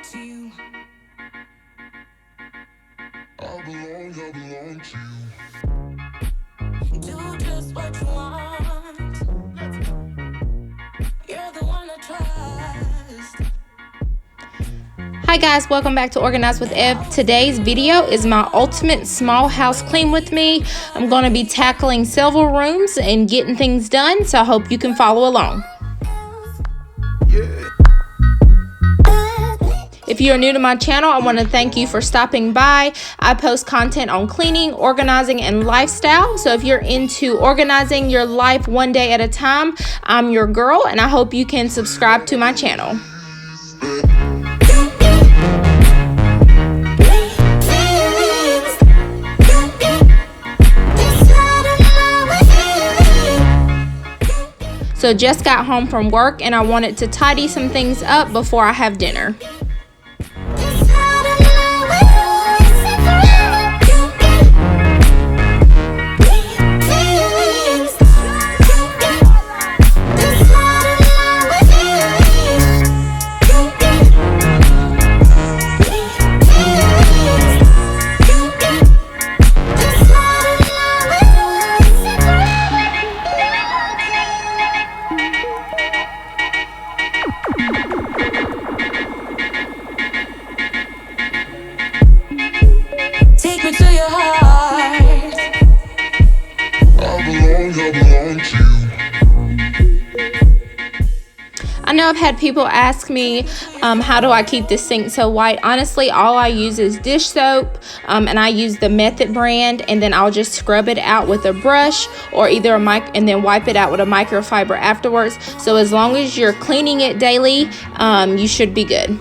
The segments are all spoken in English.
belong to you. I belong to you. Do just what you want. You're the one I trust. Hi guys, welcome back to Organize with Eb. Today's video is my ultimate small house clean with me. I'm going to be tackling several rooms and getting things done, so I hope you can follow along. If you are new to my channel, I want to thank you for stopping by. I post content on cleaning, organizing, and lifestyle. So if you're into organizing your life one day at a time, I'm your girl, and I hope you can subscribe to my channel. So just got home from work and I wanted to tidy some things up before I have dinner. Take me to your heart. I belong to you. I know I've had people ask me, how do I keep this sink so white? Honestly, all I use is dish soap, and I use the Method brand, and then I'll just scrub it out with a brush or either and then wipe it out with a microfiber afterwards. So as long as you're cleaning it daily, you should be good.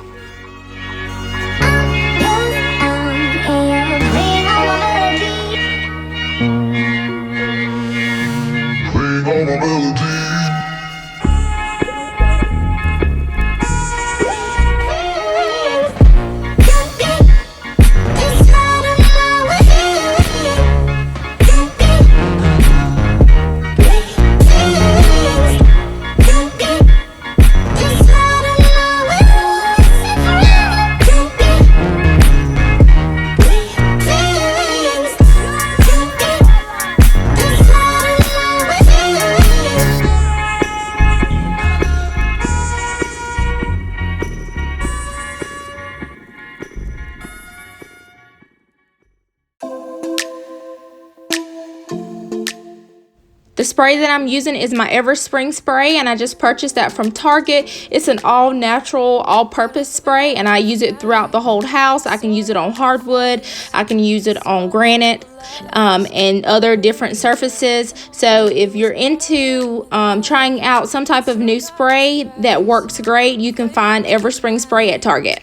The spray that I'm using is my Spring spray, and I just purchased that from Target. It's an all-natural, all-purpose spray, and I use it throughout the whole house. I can use it on hardwood, I can use it on granite, and other different surfaces. So if you're into trying out some type of new spray that works great, you can find Spring spray at Target.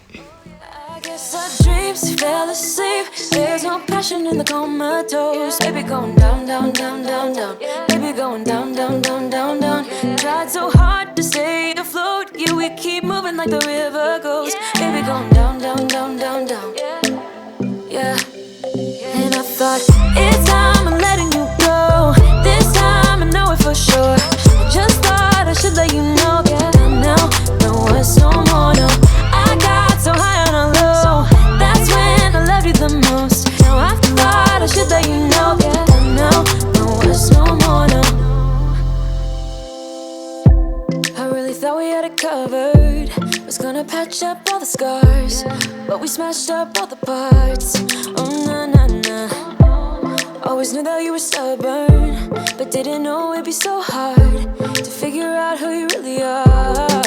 I guess our dreams fell asleep. There's no passion in the comatose. Baby going down, down, down, down, down. Baby going down, down, down, down, down. Tried so hard to stay afloat. Yeah, we keep moving like the river goes. Baby going down, down, down, down, down. Yeah. And I thought, it's time I'm letting you go. This time I know it for sure. I just thought I should let you know. Yeah, now, no words no more, no. I got so high on a low. That's when I loved you the most. Now I thought I should let you know. Yeah, now, no words no more, no. I really thought we had it covered. Was gonna patch up all the scars, but we smashed up all the parts. Oh, na, na, na. Always knew that you were stubborn, but didn't know it'd be so hard to figure out who you really are.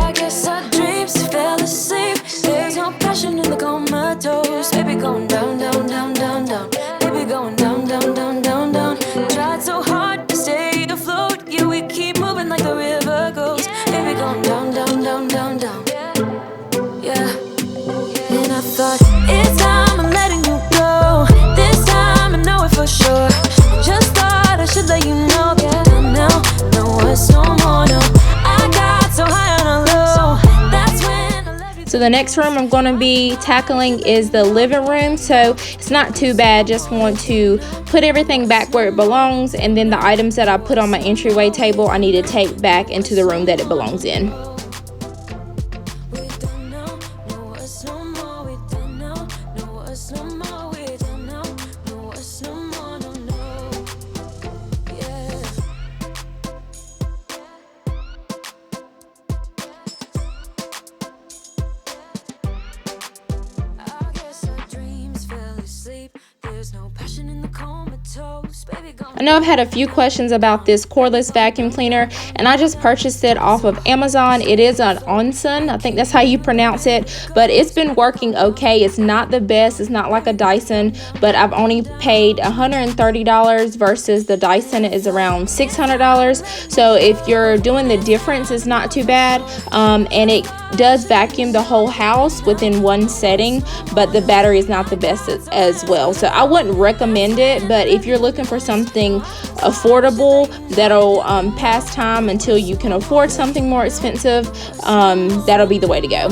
I guess our dreams fell asleep. There's no passion in the comatose. Baby going down, down, down, down, down. Baby going down, down, down, down, down. Tried so hard to stay afloat. Yeah, we keep moving like the river goes. Baby going down, down, down, down, down. Yeah. And I thought, it's time I'm letting you go. This time I know it for sure. Just thought I should let you know. Yeah, now, no words no more, no. I got so high on a low. That's when I love you. So the next room I'm going to be tackling is the living room. So it's not too bad. Just want to put everything back where it belongs, and then the items that I put on my entryway table I need to take back into the room that it belongs in. We don't know I know I've had a few questions about this cordless vacuum cleaner, and I just purchased it off of Amazon. It is an Onsen, I think that's how you pronounce it, but it's been working okay. It's not the best, it's not like a Dyson, but I've only paid $130 versus the Dyson is around $600. So if you're doing the difference, it's not too bad, and it does vacuum the whole house within one setting, but the battery is not the best as well. So I wouldn't recommend it, but if you're looking for something affordable that'll pass time until you can afford something more expensive, that'll be the way to go.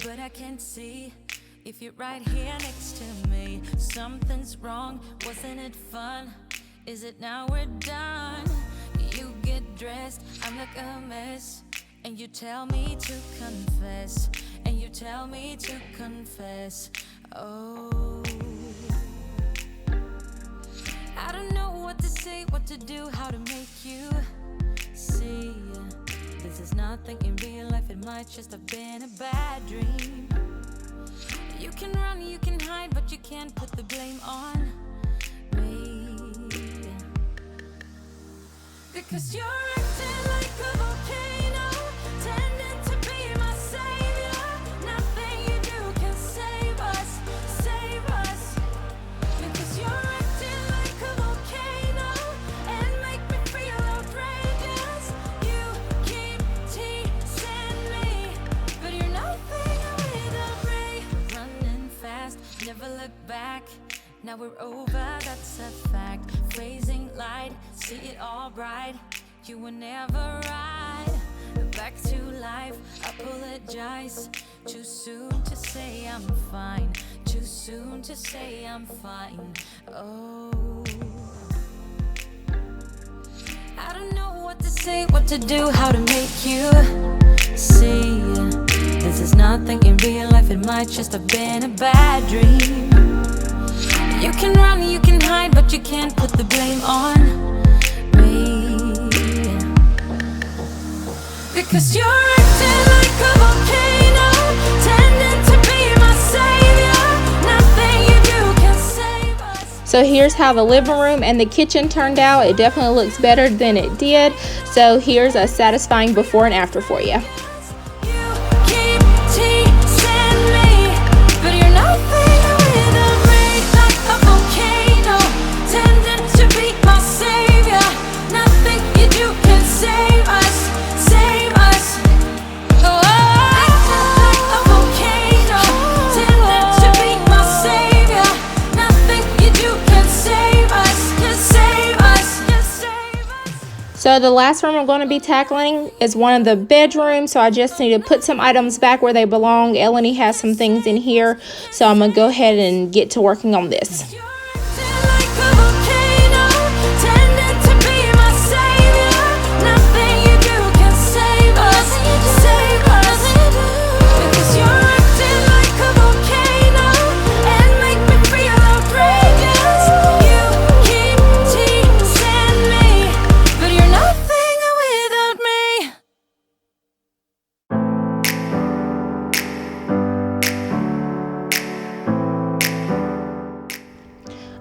But I can't see if you're right here next to me. Something's wrong, wasn't it fun? Is it now we're done? You get dressed, I'm like a mess, and you tell me to confess, and you tell me to confess. Oh, I don't know what to say, what to do, how to make you see. This is nothing in real life, it might just have been a bad dream. You can run, you can hide, but you can't put the blame on me. Because you're acting like a volcano, tending to be my savior. Nothing you do can save us, save us. Because you're acting like a volcano and make me feel outrageous. You keep teasing me, but you're nothing without me. Running fast, never look back. Now we're over, that's a fact. Phasing light, see it all bright. You were never right. Back to life, I apologize. Too soon to say I'm fine. Too soon to say I'm fine. Oh, I don't know what to say, what to do, how to make you see. This is nothing in real life, it might just have been a bad dream. You can run, you can hide, but you can't put the blame on me. Because you're acting like a volcano, tending to be my savior. Nothing you do can save us. So here's how the living room and the kitchen turned out. It definitely looks better than it did. So here's a satisfying before and after for you. So the last room I'm going to be tackling is one of the bedrooms. So I just need to put some items back where they belong. Eleni has some things in here. So I'm going to go ahead and get to working on this.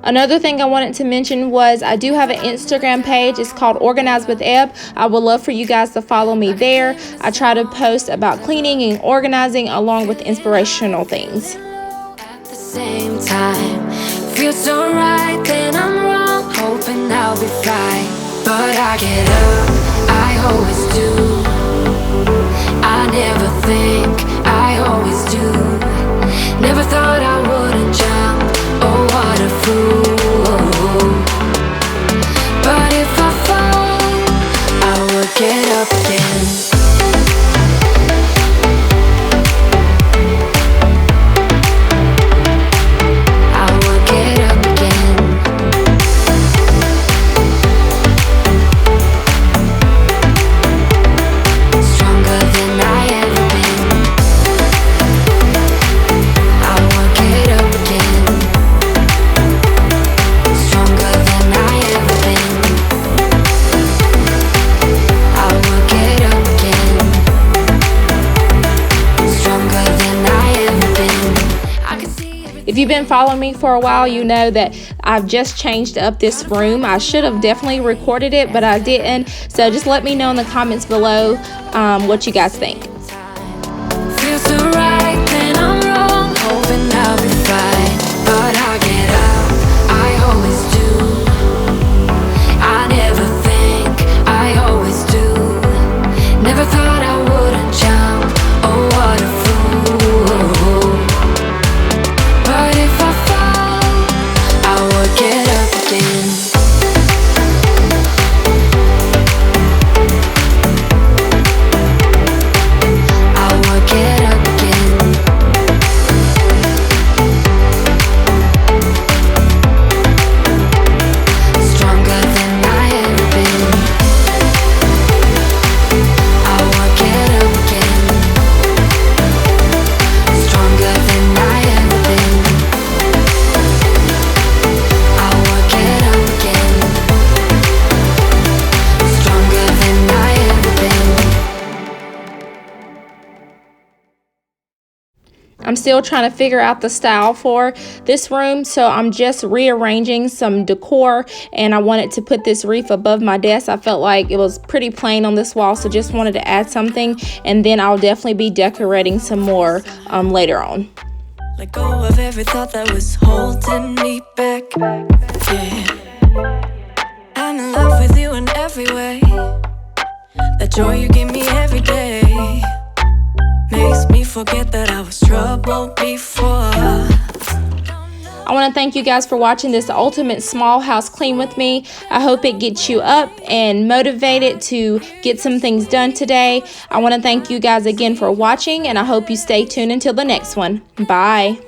Another thing I wanted to mention was I do have an Instagram page. It's called ORGANIZEWITHEB. I would love for you guys to follow me there. I try to post about cleaning and organizing along with inspirational things. At the same time, feels so right, then I'm wrong, hoping I'll be fine. But I get up, I always do. I never think, I always do. Never thought I wouldn't jump, oh what a fool. But if I fall, I will get up again. I will get up again. you've been following me for a while, you know that I've just changed up this room. I should have definitely recorded it, but I didn't. So just let me know in the comments below what you guys think. Feels so right, then I'm wrong, hoping I'll be fine, but I get up, I always do. I never think, I always do. Never thought I wouldn't jump, oh what a fool. But if I fall, I would get up again. I'm still trying to figure out the style for this room, so I'm just rearranging some decor, and I wanted to put this wreath above my desk. I felt like it was pretty plain on this wall, so just wanted to add something, and then I'll definitely be decorating some more later on. Let go of every thought that was holding me back. Yeah. I'm in love with you in every way. The joy you give me every day makes me forget that I was troubled before. I want to thank you guys for watching this ultimate small house clean with me. I hope it gets you up and motivated to get some things done today. I want to thank you guys again for watching, and I hope you stay tuned until the next one. Bye.